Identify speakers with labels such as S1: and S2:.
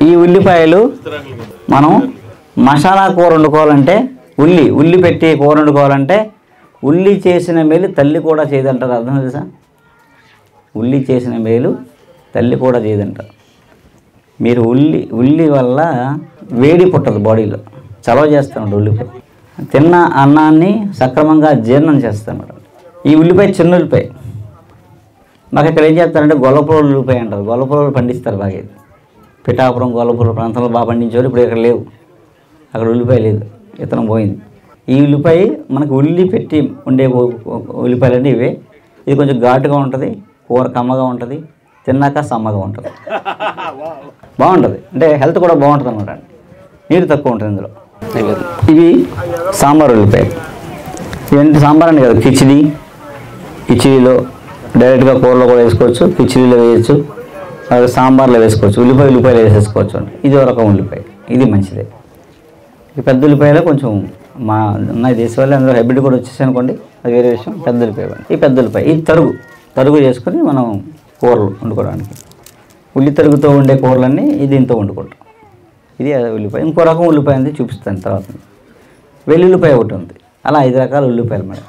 S1: ఈ ఉల్లిపాయలు మనం మసాలా కూర వండుకోవాలంటే ఉల్లి పెట్టి కూర వండుకోవాలంటే ఉల్లి చేసిన మేలు తల్లి కూడా చేయదంటారు. అర్థం తెలుసా? ఉల్లి చేసిన మేలు తల్లి కూడా చేయదంటారు. మీరు ఉల్లి వల్ల వేడి పుట్టదు, బాడీలో చలవ చేస్తాడు ఉల్లిపాయ. తిన్న అన్నాన్ని సక్రమంగా జీర్ణం చేస్తాడు. ఈ ఉల్లిపాయ చిన్న ఉల్లిపాయ. మాకు ఇక్కడ ఏం చేస్తారంటే గొల్లపురం ఉల్లిపాయ అంటారు. గొల్లపురం పండిస్తారు బాగా. పిఠాపురం గొల్లపురం ప్రాంతంలో బాగా పండించేవారు. ఇప్పుడు ఇక్కడ లేవు, అక్కడ ఉల్లిపాయ లేదు, ఇతనం పోయింది. ఈ ఉల్లిపాయ మనకు ఉల్లి పెట్టి ఉండే ఉల్లిపాయలు ఇవే. ఇది కొంచెం ఘాటుగా ఉంటుంది, కూర కమ్మగా ఉంటుంది, తిన్నాక సమ్మగా ఉంటుంది, బాగుంటుంది. అంటే హెల్త్ కూడా బాగుంటుంది అన్నమాట. నీరు తక్కువ ఉంటుంది ఇందులో. ఇవి సాంబార్ ఉల్లిపాయ. ఇవన్నీ సాంబార్ అని కాదు, కిచిడీలో డైరెక్ట్గా కూరలో కూడా వేసుకోవచ్చు, కిచిడీలో వేయచ్చు, అలాగే సాంబార్లో వేసుకోవచ్చు. ఉల్లిపాయలు వేసేసుకోవచ్చు. ఇది ఒక రకం ఉల్లిపాయ, ఇది మంచిదే. ఈ పెద్ద ఉల్లిపాయలో కొంచెం మా దేశవాళీ అందులో హైబ్రిడ్ కూడా వచ్చేసి అనుకోండి, అది వేరే విషయం. పెద్ద ఉల్లిపాయ, ఈ పెద్ద ఉల్లిపాయ, ఇది తరుగు చేసుకొని మనం కూరలు వండుకోవడానికి. ఉల్లి తరుగుతో ఉండే కూరలన్నీ దీంతో వండుకుంటాం. ఇది ఉల్లిపాయ. ఇంకో రకం ఉల్లిపాయ ఉంది, చూపిస్తాను తర్వాత. వెల్లుల్లిపాయ ఒకటి ఉంది. అలా 5 రకాల ఉల్లిపాయలు మేడం.